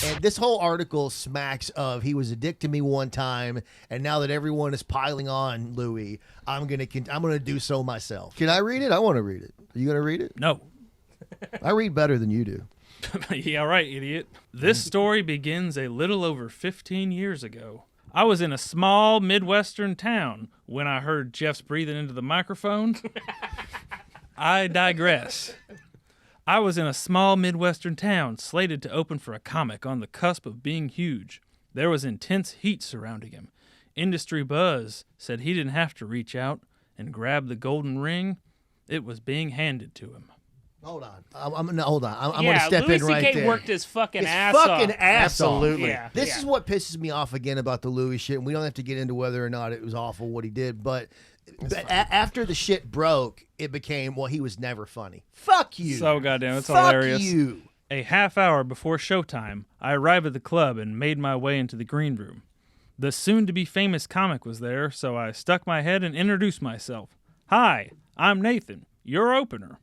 And this whole article smacks of he was a dick to me one time, and now that everyone is piling on Louis, I'm gonna do so myself. Can I read it? I want to read it. Are you gonna read it? No. I read better than you do. Yeah, right, idiot. This story begins a little over 15 years ago. I was in a small Midwestern town when I heard Jeff's breathing into the microphone. I digress. I was in a small Midwestern town slated to open for a comic on the cusp of being huge. There was intense heat surrounding him. Industry buzz said he didn't have to reach out and grab the golden ring. It was being handed to him. Hold on. I'm going to step Louis in right CK there. worked his fucking ass fucking off. ass Absolutely. off. Yeah. This is what pisses me off again about the Louis shit, and we don't have to get into whether or not it was awful what he did, but after the shit broke, it became, well, he was never funny. Fuck you. So goddamn, it's Fuck hilarious. you. A half hour before showtime, I arrived at the club and made my way into the green room. The soon-to-be famous comic was there, so I stuck my head and introduced myself. Hi, I'm Nathan, your opener.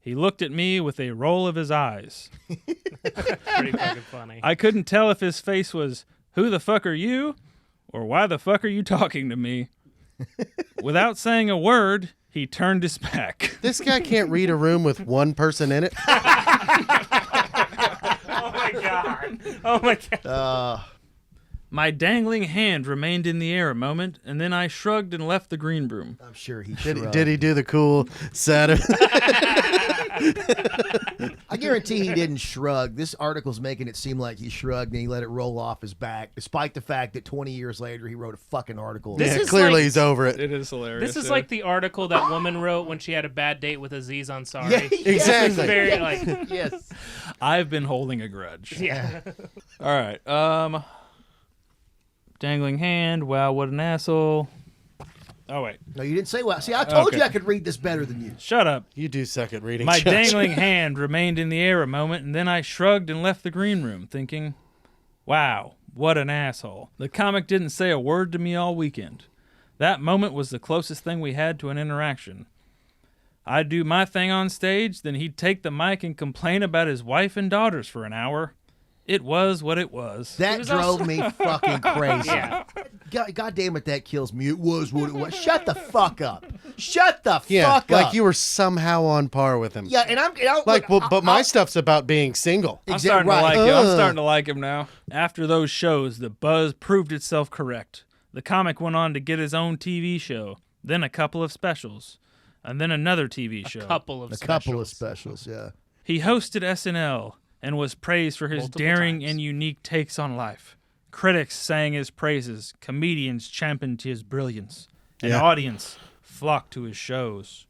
He looked at me with a roll of his eyes. Pretty fucking funny. I couldn't tell if his face was, "Who the fuck are you?" or "Why the fuck are you talking to me?" Without saying a word, he turned his back. This guy can't read a room with one person in it. Oh my god. Oh my god. My dangling hand remained in the air a moment, and then I shrugged and left the green room. I'm sure he Did he do the cool Saturday? I guarantee he didn't shrug. This article's making it seem like he shrugged and he let it roll off his back, despite the fact that 20 years later he wrote a fucking article. This Yeah, is clearly like- he's over it. It is hilarious. This is like the article that woman wrote when she had a bad date with Aziz Ansari. Yeah, Exactly. It's very like yes. I've been holding a grudge. yeah. All right. Dangling hand. Wow, what an asshole. Oh, wait. No, you didn't say well. See, I told Okay. you I could read this better than you. Shut up. You do suck at reading. My Josh. dangling hand remained in the air a moment, and then I shrugged and left the green room, thinking, wow, what an asshole. The comic didn't say a word to me all weekend. That moment was the closest thing we had to an interaction. I'd do my thing on stage, then he'd take the mic and complain about his wife and daughters for an hour. It was what it was. That was drove also- me fucking crazy. Yeah. God damn it, that kills me. It was what it was. Shut the fuck up. Shut the Yeah, fuck like up. you were somehow on par with him. Yeah, and I'm Like, but my stuff's about being single. I'm Exactly starting to right. like him. I'm starting to like him now. After those shows, the buzz proved itself correct. The comic went on to get his own TV show, then a couple of specials, and then another TV show. a couple of specials. Yeah. He hosted SNL and was praised for his Multiple daring times. and unique takes on life. Critics sang his praises, comedians championed his brilliance, and Yeah. audience flocked to his shows.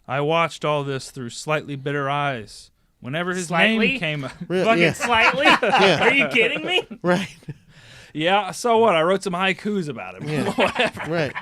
I watched all this through slightly bitter eyes. Whenever his Slightly? name came up. Fucking Yeah. slightly? Are you kidding me? Right. Yeah, so what? I wrote some haikus about him. Yeah. Whatever. Right.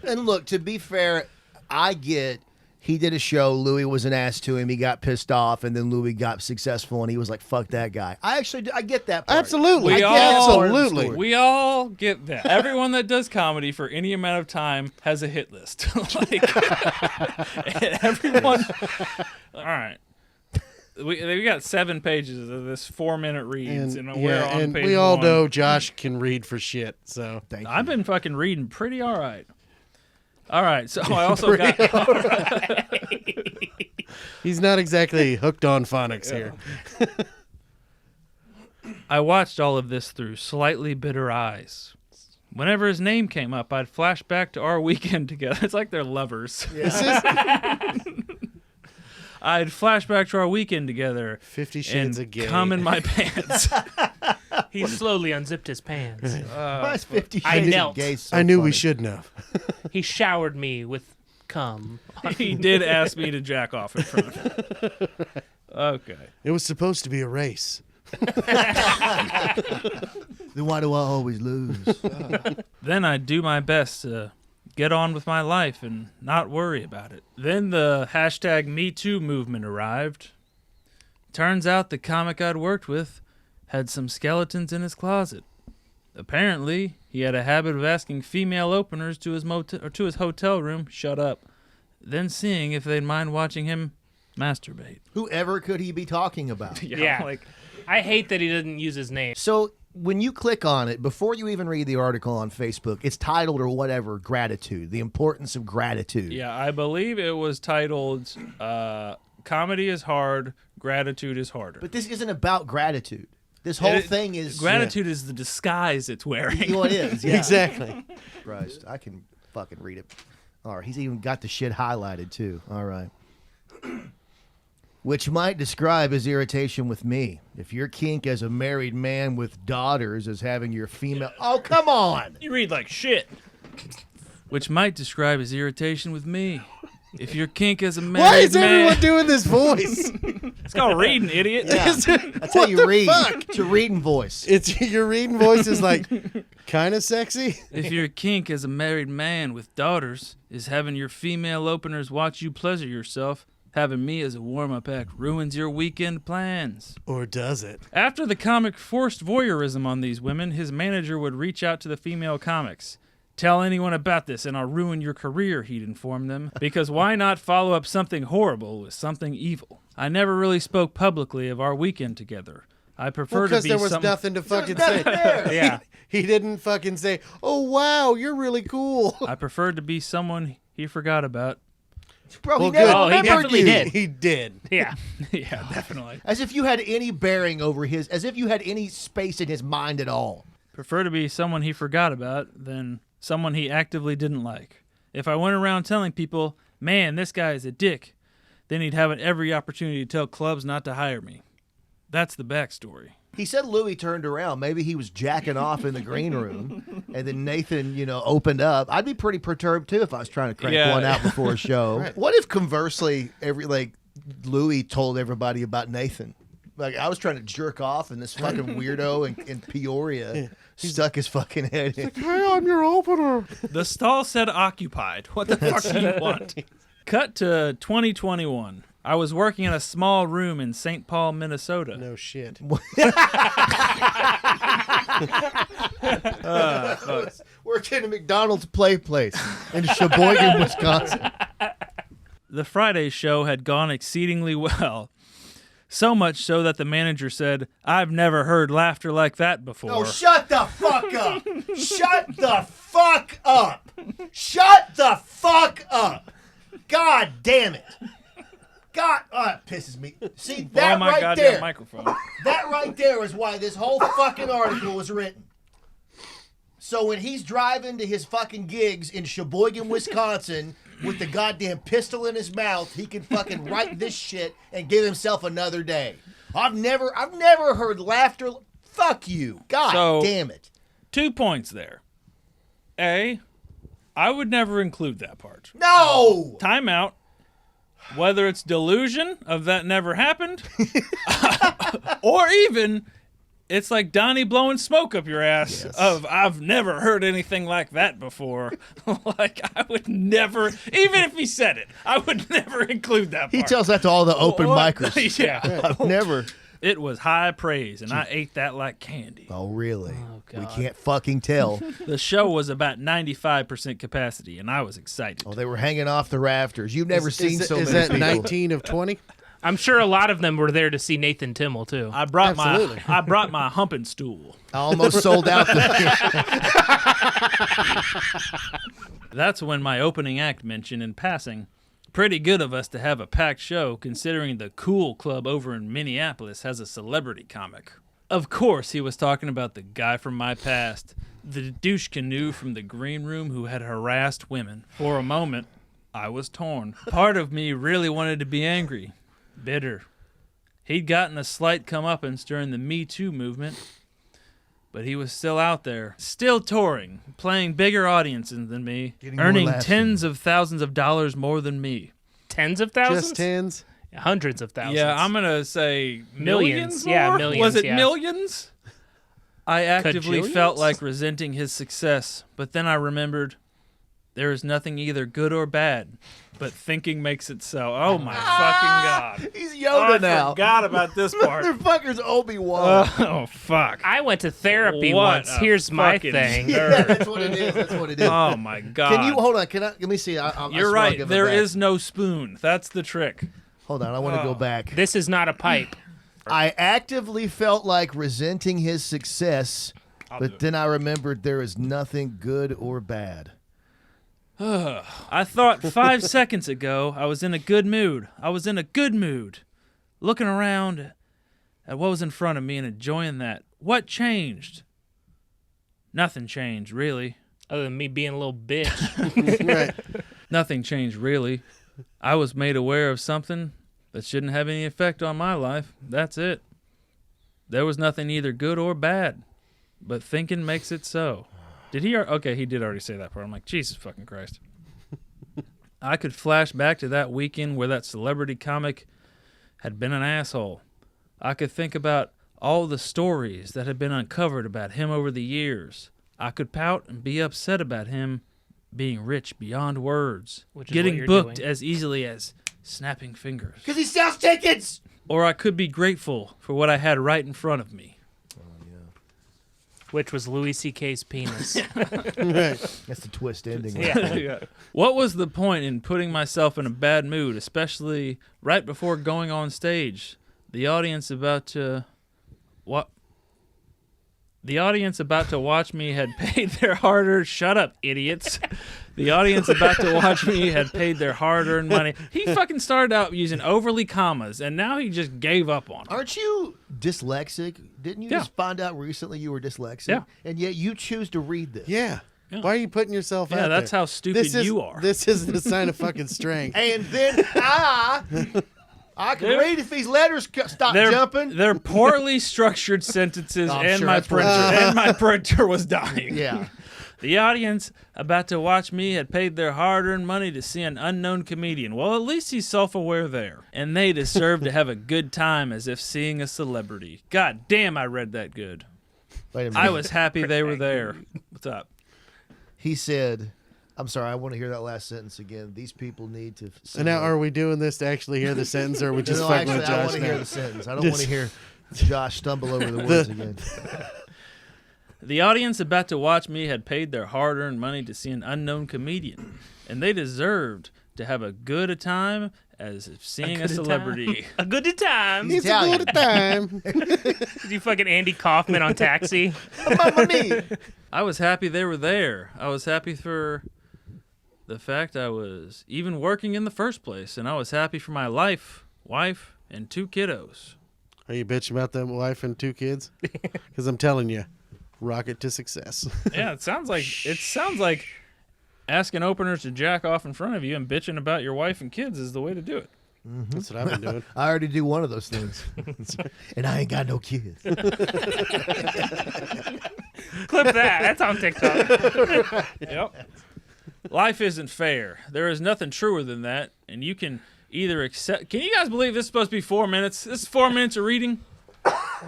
And look, to be fair, I get he did a show. Louis was an ass to him. He got pissed off, and then Louis got successful, and he was like, "Fuck that guy." I get that part. Absolutely. We I all- get that part of the Absolutely. story. We all get that. Everyone that does comedy for any amount of time has a hit list. And everyone. All right. We got 7 pages of this 4-minute reads, and, we're on and page we all 1. know Josh can read for shit. So Thank you. I've been fucking reading pretty all right. All right, so I also got. he's not exactly hooked on phonics here. I watched all of this through slightly bitter eyes. Whenever his name came up, I'd flash back to our weekend together. It's like they're lovers. I'd flash back to our weekend together 50 Shades and of Gay. come in my pants. He slowly unzipped his pants. Why is 50 I Shades of knelt. Gay so I knew funny? we shouldn't have. He showered me with cum. He did ask me to jack off in front of him. Okay. It was supposed to be a race. Then why do I always lose? Then I'd do my best to get on with my life and not worry about it. Then the hashtag #MeToo movement arrived. Turns out the comic I'd worked with had some skeletons in his closet. Apparently, he had a habit of asking female openers to his hotel room, shut up, then seeing if they'd mind watching him Masturbate. Whoever could he be talking about? Yeah. Like, I hate that he didn't use his name. So when you click on it, before you even read the article on Facebook, it's titled or whatever, gratitude, the importance of gratitude. yeah, I believe it was titled Comedy is Hard, Gratitude is Harder. But this isn't about gratitude. This whole thing is... Gratitude is the disguise it's wearing. You know what it is, yeah. Exactly. Christ, I can fucking read it. All right, he's even got the shit highlighted, too. All right. Which might describe his irritation with me. If your kink as a married man with daughters is having your female... Oh, come on! You read like shit. Which might describe his irritation with me. If your kink as a married Why is man... everyone doing this voice? It's called reading, idiot. Yeah, that's how you read. It's a reading voice. It's your reading voice is like kind of sexy. If your kink as a married man with daughters is having your female openers watch you pleasure yourself, having me as a warm-up act ruins your weekend plans. Or does it? After the comic forced voyeurism on these women, his manager would reach out to the female comics. Tell anyone about this and I'll ruin your career, he'd inform them. Because why not follow up something horrible with something evil? I never really spoke publicly of our weekend together. I prefer to Because be there was some... nothing to fucking Nothing say. there. Yeah. He didn't fucking say, "Oh wow, you're really cool." I preferred to be someone he forgot about. Bro, Well, he never good. Oh, he remembered definitely you. did. He did. Yeah. Yeah, definitely. As if you had any bearing over his... As if you had any space in his mind at all. Prefer to be someone he forgot about than someone he actively didn't like. If I went around telling people, man, this guy is a dick, then he'd have every opportunity to tell clubs not to hire me. That's the backstory. He said Louis turned around. Maybe he was jacking off in the green room, and then Nathan, opened up. I'd be pretty perturbed too if I was trying to crank Yeah. one out before a show. What if conversely, Louis told everybody about Nathan? Like I was trying to jerk off, and this fucking weirdo in Peoria stuck his fucking head in. Hey, I'm your opener. The stall said occupied. What the fuck do you want? Cut to 2021. I was working in a small room in St. Paul, Minnesota. No shit. Working at a McDonald's play place in Sheboygan, Wisconsin. The Friday show had gone exceedingly well. So much so that the manager said, I've never heard laughter like that before. Oh, shut the fuck up! Shut the fuck up! Shut the fuck up! God damn it! God, it pisses me. See, Blow that my right goddamn there, microphone. that right there is why this whole fucking article was written. So when he's driving to his fucking gigs in Sheboygan, Wisconsin, with the goddamn pistol in his mouth, he can fucking write this shit and give himself another day. I've never heard laughter. Fuck you. God damn it. 2 points there. A, I would never include that part. No! Time out. Whether it's delusion of that never happened, or even it's like Donnie blowing smoke up your ass of I've never heard anything like that before. Like I would never, even if he said it, I would never include that part. He tells that to all the open What? micers. Yeah. I've never. It was high praise, and I ate that like candy. Oh, really? We God. can't fucking tell. The show was about 95% capacity, and I was excited. Oh, they were hanging off the rafters. You've never seen so Is many that people. 19 of 20? I'm sure a lot of them were there to see Nathan Timmel, too. I brought Absolutely. my humping stool. I almost sold out. That's when my opening act mentioned in passing. Pretty good of us to have a packed show, considering the Cool Club over in Minneapolis has a celebrity comic. Of course, he was talking about the guy from my past, the douche canoe from the green room who had harassed women. For a moment, I was torn. Part of me really wanted to be angry, bitter. He'd gotten a slight comeuppance during the Me Too movement, but he was still out there, still touring, playing bigger audiences than me, Getting more earning laughs tens of thousands of dollars more than me. Tens of thousands? Just tens? Hundreds of thousands. Yeah, I'm going to say Millions. millions. Yeah, more? millions, Was it yeah. millions? I actively Kajillions? felt like resenting his success, but then I remembered there is nothing either good or bad, but thinking makes it so. Oh my fucking God. He's Oh, I Yoda now. forgot about this part. Motherfucker's Obi-Wan. Oh, fuck. I went to therapy What once. a Here's my fucking thing. nerd. Yeah, that's what it is. That's what it is. Oh, my God. Can you hold on? Let me see. I You're swear I'll right. give it There back. is no spoon. That's the trick. Hold on, I want to go back. This is not a pipe. I actively felt like resenting his success, but then I remembered there is nothing good or bad. I thought 5 seconds ago I was in a good mood. Looking around at what was in front of me and enjoying that. What changed? Nothing changed, really. Other than me being a little bitch. Right. Nothing changed, really. I was made aware of something that shouldn't have any effect on my life. That's it. There was nothing either good or bad, but thinking makes it so. Did he? Okay, he did already say that part. I'm like, Jesus fucking Christ. I could flash back to that weekend where that celebrity comic had been an asshole. I could think about all the stories that had been uncovered about him over the years. I could pout and be upset about him being rich beyond words, Which is getting what you're booked doing. as easily as snapping fingers. Because he sells tickets! Or I could be grateful for what I had right in front of me. Which was Louis C.K.'s penis. Right. That's the twist ending. Yeah. What was the point in putting myself in a bad mood, especially right before going on stage? The audience about to watch me had paid their hard-earned... Shut up, idiots. The audience about to watch me had paid their hard-earned money. He fucking started out using overly commas, and now he just gave up on it. Aren't you dyslexic? Didn't you Yeah. just find out recently you were dyslexic? Yeah. And yet you choose to read this. Yeah. Yeah. Why are you putting yourself out Yeah, there? that's how stupid This is- you are. This is the sign of fucking strength. And then I can read if these letters stop jumping. They're poorly structured sentences, I'm and sure my that's what printer it and my printer was dying. Yeah. The audience about to watch me had paid their hard-earned money to see an unknown comedian. Well, at least he's self-aware there. And they deserve to have a good time as if seeing a celebrity. God damn, I read that good. Wait a minute. I was happy they were there. What's up? He said, I'm sorry, I want to hear that last sentence again. These people need to... And now, are we doing this to actually hear the sentence, or are we just No, fucking actually, with I Josh want to hear now? the sentence. I don't want to hear Josh stumble over the words again. The audience about to watch me had paid their hard-earned money to see an unknown comedian, and they deserved to have a good a time as if seeing a celebrity. A good time. He's It's a Italian. good time. Did you fucking Andy Kaufman on Taxi? Mamma mia. I was happy they were there. I was happy for the fact I was even working in the first place, and I was happy for my wife, and 2 kiddos. Are you bitching about them wife and 2 kids? Because I'm telling you, rocket to success. Yeah, it sounds like asking openers to jack off in front of you and bitching about your wife and kids is the way to do it. That's what I've been doing. I already do one of those things. And I ain't got no kids. Clip that. That's on TikTok. Yep. Life isn't fair. There is nothing truer than that, and you can either accept... Can you guys believe this is supposed to be 4 minutes? This is 4 minutes of reading?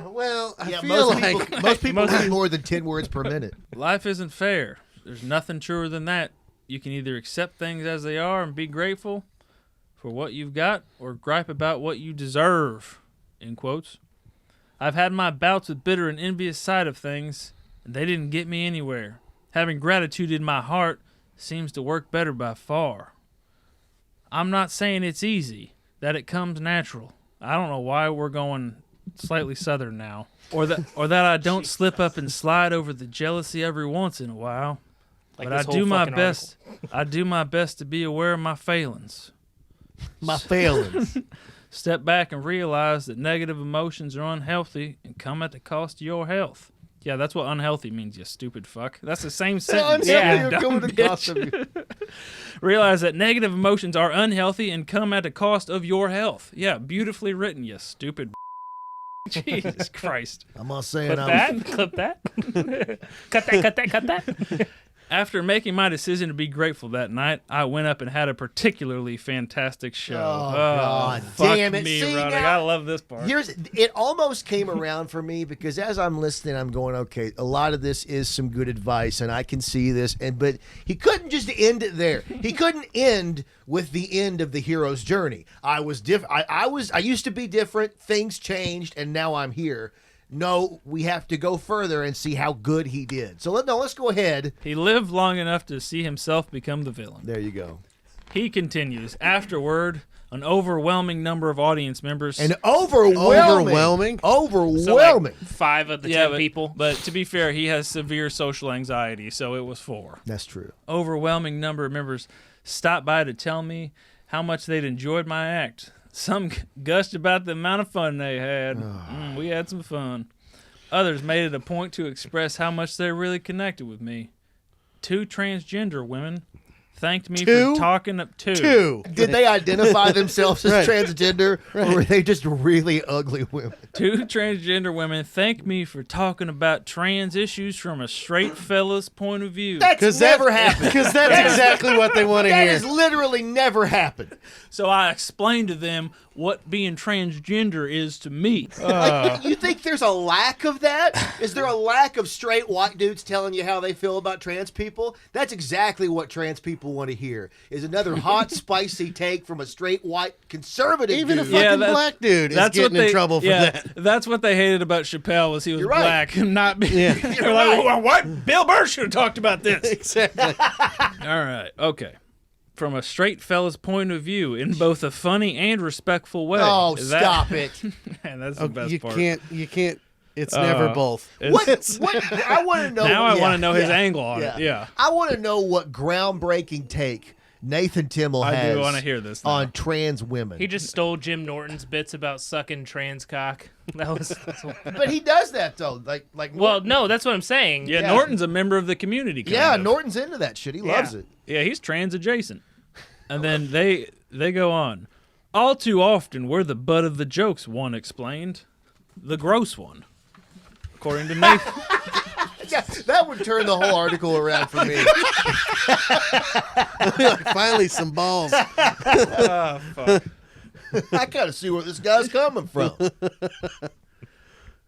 Well, I Yeah, feel most like... people, most people read more than 10 words per minute. Life isn't fair. There's nothing truer than that. You can either accept things as they are and be grateful for what you've got, or gripe about what you deserve, in quotes. I've had my bouts with bitter and envious side of things, and they didn't get me anywhere. Having gratitude in my heart seems to work better by far. I'm not saying it's easy, that it comes natural. I don't know why we're going slightly southern now. Or that I don't slip up and slide over the jealousy every once in a while. Like But I this whole do my fucking best. I do my best to be aware of my failings. My failings. Step back and realize that negative emotions are unhealthy and come at the cost of your health. Yeah, that's what unhealthy means, you stupid fuck. That's the same sentence. Yeah, you you're dumb coming to bitch. cost of you. Realize that negative emotions are unhealthy and come at the cost of your health. Yeah, beautifully written, you stupid. Jesus Christ. I'm not saying Clip I'm... that. Clip that. Cut that. Cut that. Cut that. After making my decision to be grateful that night, I went up and had a particularly fantastic show. Oh, God. Fuck Damn it. me, See, Roddick. now- I love this part. It almost came around for me because as I'm listening, I'm going, okay, a lot of this is some good advice, and I can see this. But he couldn't just end it there. He couldn't end with the end of the hero's journey. I was different. I used to be different. Things changed, and now I'm here. No, we have to go further and see how good he did. So let's go ahead. He lived long enough to see himself become the villain. There you go. He continues. Afterward, an overwhelming number of audience members. An overwhelming. So like 5 of the 10 but, people. But to be fair, he has severe social anxiety, so it was 4. That's true. Overwhelming number of members stopped by to tell me how much they'd enjoyed my act. Some gushed about the amount of fun they had. We had some fun. Others made it a point to express how much they really connected with me. 2 transgender women thanked me for talking up 2. Did they identify themselves as transgender, or were they just really ugly women? 2 transgender women thanked me for talking about trans issues from a straight fella's point of view. That's never happened. Because that's exactly what they want to That hear. has literally never happened. So I explained to them what being transgender is to me. You think there's a lack of that? Is there a lack of straight white dudes telling you how they feel about trans people? That's exactly what trans people want to hear. Is another hot, spicy take from a straight white conservative Even a dude. fucking black dude is getting in trouble for that. That's what they hated about Chappelle was he was You're right. black and not being. Yeah. They're like, well, what? Bill Burr should have talked about this. Exactly. All right. Okay. From a straight fella's point of view, in both a funny and respectful way. Oh, stop it. Man, that's the best You part. can't. It's never both. What I want to know. Now I want to know his angle on it. Yeah. I want to know what groundbreaking take Nathan Timmel I has do want to hear this now. on trans women. He just stole Jim Norton's bits about sucking trans cock. That's what, But he does that though. Like well, no, that's what I'm saying. Yeah, Norton's a member of the community. Kind yeah, of. Norton's into that shit. He loves it. Yeah, he's trans adjacent. And then they go on. All too often, we're the butt of the jokes, one explained. The gross one. According to Nathan. Yeah, that would turn the whole article around for me. Finally, some balls. Oh, fuck. I gotta see where this guy's coming from.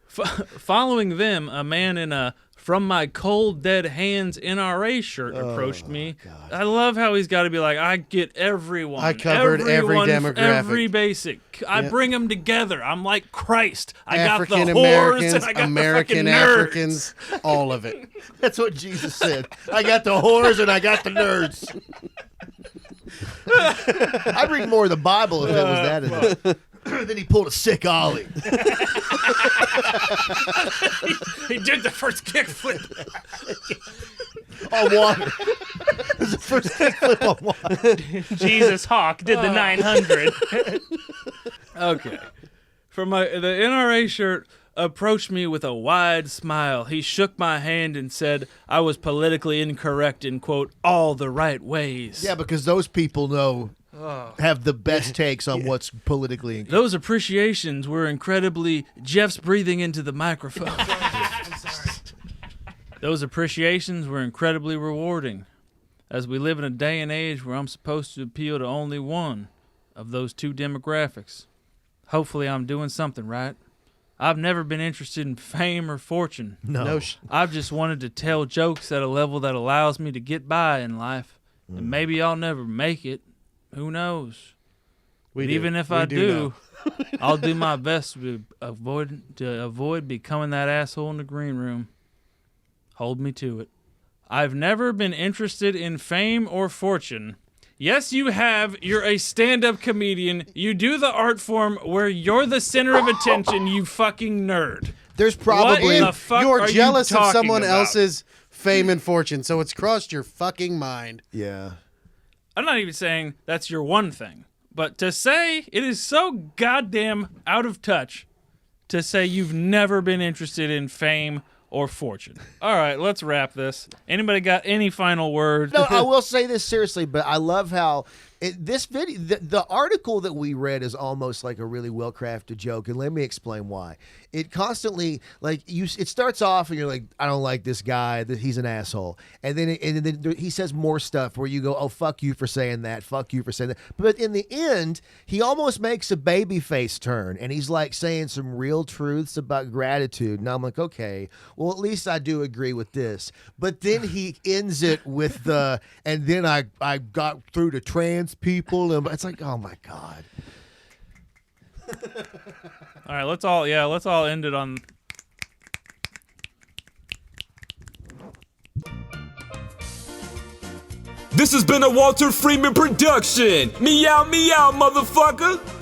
Following them, a man in a From My Cold Dead Hands NRA shirt approached me. God. I love how he's got to be like, I get everyone. I covered every demographic. Every basic. I bring them together. I'm like Christ. I got the African whores Americans, and I got American the fucking nerds. Africans, all of it. That's what Jesus said. I got the whores and I got the nerds. I'd read more of the Bible if it was that in it. Then he pulled a sick Ollie. He did the first kickflip. On water. It was the first kickflip on water. Jesus Hawk did the 900. Okay. The NRA shirt approached me with a wide smile. He shook my hand and said I was politically incorrect in, quote, all the right ways. Yeah, because those people have the best takes on what's politically incorrect. Those appreciations were incredibly... Jeff's breathing into the microphone. Those appreciations were incredibly rewarding, as we live in a day and age where I'm supposed to appeal to only one of those 2 demographics. Hopefully I'm doing something right. I've never been interested in fame or fortune. No. I've just wanted to tell jokes at a level that allows me to get by in life. And maybe I'll never make it. Who knows? Even if I do, I'll do my best to avoid becoming that asshole in the green room. Hold me to it. I've never been interested in fame or fortune. Yes, you have. You're a stand-up comedian. You do the art form where you're the center of attention, you fucking nerd. There's probably... What the fuck You're are jealous you of talking someone about? else's fame and fortune, so it's crossed your fucking mind. Yeah. I'm not even saying that's your one thing, but to say it is so goddamn out of touch to say you've never been interested in fame or fortune. All right, let's wrap this. Anybody got any final words? No, I will say this seriously, but I love how this video, the article that we read is almost like a really well-crafted joke, and let me explain why. It constantly, it starts off and you're like, I don't like this guy, he's an asshole. And then he says more stuff where you go, oh, fuck you for saying that, fuck you for saying that. But in the end, he almost makes a baby face turn, and he's like saying some real truths about gratitude. And I'm like, okay, well, at least I do agree with this. But then he ends it with and then I got through to trans people, and it's like, oh my God. All right, let's all end it on. This has been a Walter Freeman production. Meow, meow, motherfucker.